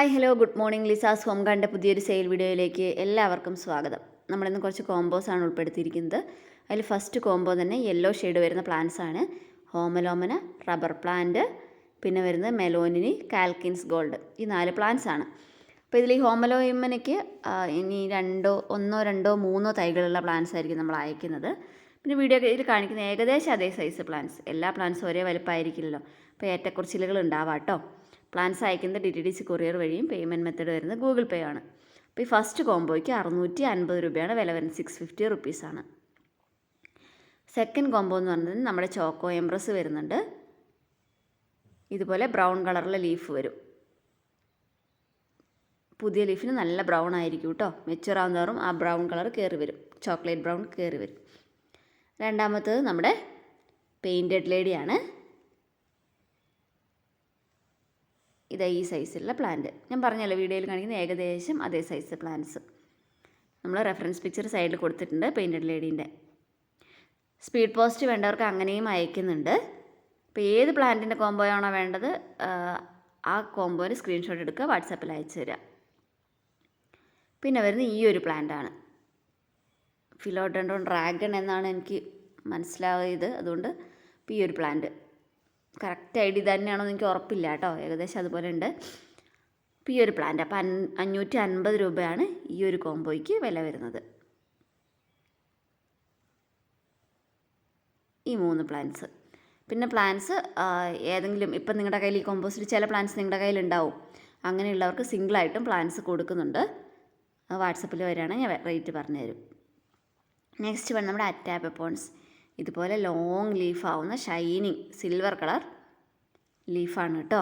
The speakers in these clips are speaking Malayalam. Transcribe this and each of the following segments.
Hi hello good morning Lisa's home ഗാർഡിൻ്റെ പുതിയൊരു സെയിൽ വീഡിയോയിലേക്ക് എല്ലാവർക്കും സ്വാഗതം. നമ്മളിന്ന് കുറച്ച് കോമ്പോസാണ് ഉൾപ്പെടുത്തിയിരിക്കുന്നത്. അതിൽ ഫസ്റ്റ് കോംബോ തന്നെ യെല്ലോ ഷെയ്ഡ് വരുന്ന പ്ലാന്റ്സ് ആണ്. ഹോമലോമന, റബ്ബർ പ്ലാന്റ്, പിന്നെ വരുന്നത് മെലോനിനി, കാൽക്കിൻസ് ഗോൾഡ്. ഈ 4 പ്ലാന്റ്സ് ആണ്. അപ്പോൾ ഇതിൽ ഈ ഹോമലോമനയ്ക്ക് ഇനി ഒന്നോ രണ്ടോ മൂന്നോ തൈകളുള്ള പ്ലാന്റ്സ് ആയിരിക്കും നമ്മൾ അയക്കുന്നത്. പിന്നെ വീഡിയോ ഇതിൽ കാണിക്കുന്ന ഏകദേശം അതേ സൈസ് പ്ലാന്റ്സ്. എല്ലാ പ്ലാന്റ്സും ഒരേ വലുപ്പമായിരിക്കില്ലല്ലോ, അപ്പോൾ ഏറ്റക്കുറച്ചിലുകൾ ഉണ്ടാവാം കേട്ടോ. പ്ലാൻസ് അയക്കുന്നത് DTDC കൊറിയർ വഴിയും പേയ്മെൻറ്റ് മെത്തേഡ് വരുന്നത് ഗൂഗിൾ പേ ആണ്. അപ്പോൾ ഈ ഫസ്റ്റ് കോംബോയ്ക്ക് 650 രൂപയാണ് വില വരുന്നത്, 650 റുപ്പീസാണ്. സെക്കൻഡ് കോംബോ എന്ന് പറയുന്നത് നമ്മുടെ ചോക്കോ എംബ്രസ് വരുന്നുണ്ട്. ഇതുപോലെ ബ്രൗൺ കളറിലെ ലീഫ് വരും. പുതിയ ലീഫിന് നല്ല ബ്രൗൺ ആയിരിക്കും കേട്ടോ. മെച്യൂർ ആവുന്നതോറും ആ ബ്രൗൺ കളർ കയറി വരും, ചോക്ലേറ്റ് ബ്രൗൺ കയറി വരും. രണ്ടാമത്തത് നമ്മുടെ പെയിൻറ്റഡ് ലേഡിയാണ്. ഇതാ ഈ സൈസിലുള്ള പ്ലാന്റ്. ഞാൻ പറഞ്ഞല്ലോ വീഡിയോയിൽ കാണിക്കുന്ന ഏകദേശം അതേ സൈസ് പ്ലാന്റ്സ്. നമ്മൾ റെഫറൻസ് പിക്ചർ സൈഡിൽ കൊടുത്തിട്ടുണ്ട് പെയിൻറ്റഡ് ലേഡീൻ്റെ. സ്പീഡ് പോസ്റ്റ് വേണ്ടവർക്ക് അങ്ങനെയും അയക്കുന്നുണ്ട്. അപ്പോൾ ഏത് പ്ലാന്റിൻ്റെ കോംബോയാണോ വേണ്ടത് ആ കോംബോന് സ്ക്രീൻഷോട്ട് എടുക്കുക, വാട്സാപ്പിൽ അയച്ചു തരിക. പിന്നെ വരുന്നത് ഈ ഒരു പ്ലാന്റാണ്. ഫിലോഡെൻഡ്രോൺ ഡ്രാഗൺ എന്നാണ് എനിക്ക് മനസ്സിലായത്. അതുകൊണ്ട് ഇപ്പോൾ ഈ ഒരു പ്ലാന്റ് കറക്റ്റ് ഐഡി തന്നെയാണോ എന്ന് എനിക്ക് ഉറപ്പില്ല കേട്ടോ, ഏകദേശം അതുപോലെ ഉണ്ട്. അപ്പോൾ ഈ ഒരു പ്ലാന്റ് അപ്പോൾ 550 രൂപയാണ് ഈ ഒരു കോംബോയ്ക്ക് വില വരുന്നത്. ഈ 3 പ്ലാന്റ്സ്. പിന്നെ പ്ലാന്റ്സ് ഏതെങ്കിലും ഇപ്പം നിങ്ങളുടെ കയ്യിൽ ഈ കോമ്പോസിൽ ചില പ്ലാന്റ്സ് നിങ്ങളുടെ കയ്യിലുണ്ടാവും. അങ്ങനെയുള്ളവർക്ക് സിംഗിളായിട്ടും പ്ലാന്റ്സ് കൊടുക്കുന്നുണ്ട്. വാട്സപ്പിൽ വരികയാണെങ്കിൽ ഞാൻ റേറ്റ് പറഞ്ഞു തരും. നെക്സ്റ്റ് വേണം നമ്മുടെ അറ്റാപെപ്പോൺസ്. ഇതുപോലെ ലോങ് ലീഫാവുന്ന ഷൈനിങ് സിൽവർ കളർ ലീഫാണ് കേട്ടോ.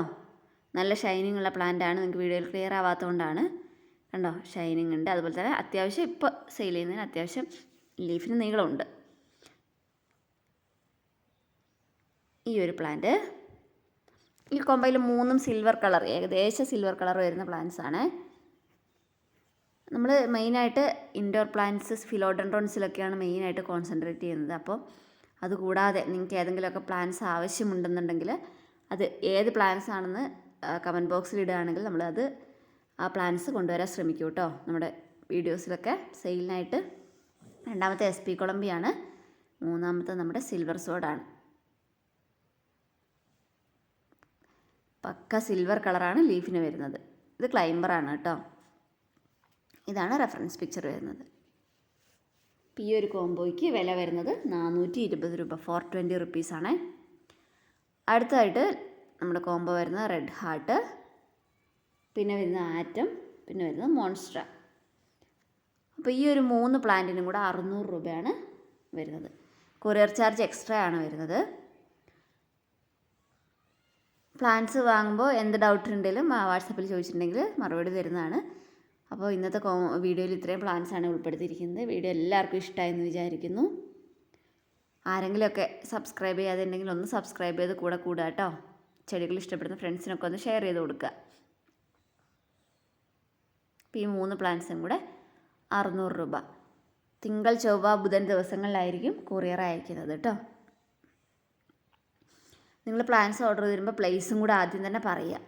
നല്ല ഷൈനിങ് ഉള്ള പ്ലാന്റാണ്. നിങ്ങൾക്ക് വീഡിയോയിൽ ക്ലിയർ ആവാത്തതുകൊണ്ടാണ്. കണ്ടോ, ഷൈനിങ് ഉണ്ട്. അതുപോലെ തന്നെ അത്യാവശ്യം ഇപ്പോൾ സെയിൽ ചെയ്യുന്നതിന് അത്യാവശ്യം ലീഫിന് നീളമുണ്ട്. ഈ ഒരു പ്ലാന്റ് ഈ കൊമ്പയിൽ 3 സിൽവർ കളർ, ഏകദേശം സിൽവർ കളർ വരുന്ന പ്ലാന്റ്സ് ആണ്. നമ്മൾ മെയിനായിട്ട് ഇൻഡോർ പ്ലാന്റ്സ് ഫിലോഡെൻഡ്രോൺസിലൊക്കെയാണ് മെയിനായിട്ട് കോൺസെൻട്രേറ്റ് ചെയ്യുന്നത്. അപ്പോൾ അതുകൂടാതെ നിങ്ങൾക്ക് ഏതെങ്കിലുമൊക്കെ പ്ലാന്റ്സ് ആവശ്യമുണ്ടെന്നുണ്ടെങ്കിൽ അത് ഏത് പ്ലാന്റ്സ് ആണെന്ന് കമൻറ്റ് ബോക്സിൽ ഇടുകയാണെങ്കിൽ നമ്മളത് ആ പ്ലാന്റ്സ് കൊണ്ടുവരാൻ ശ്രമിക്കും കേട്ടോ. നമ്മുടെ വീഡിയോസിലൊക്കെ സെയിലിനായിട്ട്. രണ്ടാമത്തെ SP കൊളംബിയാണ്. മൂന്നാമത്തെ നമ്മുടെ സിൽവർ സോഡാണ്. പക്ക സിൽവർ കളറാണ് ലീഫിന് വരുന്നത്. ഇത് ക്ലൈംബറാണ് കേട്ടോ. ഇതാണ് റെഫറൻസ് പിക്ചർ വരുന്നത്. ഈ ഒരു കോംബോയ്ക്ക് വില വരുന്നത് 420 രൂപ, 420 റുപ്പീസാണ്. അടുത്തതായിട്ട് നമ്മുടെ കോംബോ വരുന്നത് റെഡ് ഹാർട്ട്, പിന്നെ വരുന്ന ആറ്റം, പിന്നെ വരുന്നത് മോൺസ്ട്ര. അപ്പോൾ ഈ ഒരു 3 പ്ലാന്റിനും കൂടെ 600 രൂപയാണ് വരുന്നത്. കൊറിയർ ചാർജ് എക്സ്ട്രാ ആണ് വരുന്നത്. പ്ലാന്റ്സ് വാങ്ങുമ്പോൾ എന്ത് ഡൗട്ട് ഉണ്ടെങ്കിലും വാട്സപ്പിൽ ചോദിച്ചിട്ടുണ്ടെങ്കിൽ മറുപടി തരുന്നതാണ്. അപ്പോൾ ഇന്നത്തെ വീഡിയോയിൽ ഇത്രയും പ്ലാന്റ്സാണ് ഉൾപ്പെടുത്തിയിരിക്കുന്നത്. വീഡിയോ എല്ലാവർക്കും ഇഷ്ടമായെന്ന് വിചാരിക്കുന്നു. ആരെങ്കിലുമൊക്കെ സബ്സ്ക്രൈബ് ചെയ്യാതെ ഒന്ന് സബ്സ്ക്രൈബ് ചെയ്ത് കൂടെ കൂടുക കേട്ടോ. ചെടികൾ ഇഷ്ടപ്പെടുന്ന ഫ്രണ്ട്സിനൊക്കെ ഒന്ന് ഷെയർ ചെയ്ത് കൊടുക്കുക. അപ്പോൾ ഈ 3 പ്ലാന്റ്സും കൂടെ 600 രൂപ. തിങ്കൾ, ചൊവ്വ, ബുധൻ ദിവസങ്ങളിലായിരിക്കും കൊറിയർ അയക്കുന്നത് കേട്ടോ. നിങ്ങൾ പ്ലാന്റ്സ് ഓർഡർ തരുമ്പോൾ പ്ലേസും കൂടെ ആദ്യം തന്നെ പറയുക.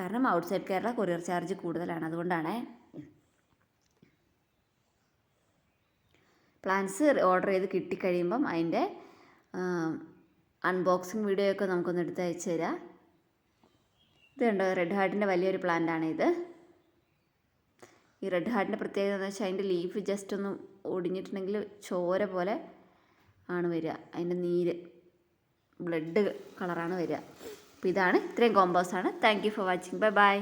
കാരണം ഔട്ട്സൈഡ് കേരള കൊറിയർ ചാർജ് കൂടുതലാണ്, അതുകൊണ്ടാണ്. പ്ലാന്റ്സ് ഓർഡർ ചെയ്ത് കിട്ടിക്കഴിയുമ്പം അതിൻ്റെ അൺബോക്സിങ് വീഡിയോ ഒക്കെ നമുക്കൊന്ന് എടുത്ത് അയച്ചു തരാം. ഇത് കണ്ടോ, റെഡ് ഹാർട്ടിൻ്റെ വലിയൊരു പ്ലാന്റാണ് ഇത്. ഈ റെഡ് ഹാർട്ടിൻ്റെ പ്രത്യേകത എന്ന് വെച്ചാൽ അതിൻ്റെ ലീഫ് ജസ്റ്റ് ഒന്ന് ഒടിഞ്ഞിട്ടുണ്ടെങ്കിൽ ചോര പോലെ ആണ് വരിക. അതിൻ്റെ നീര് ബ്ലഡ് കളറാണ് വരിക. അപ്പോൾ ഇതാണ്, ഇത്രയും കോമ്പോസാണ്. Thank you for watching. Bye by.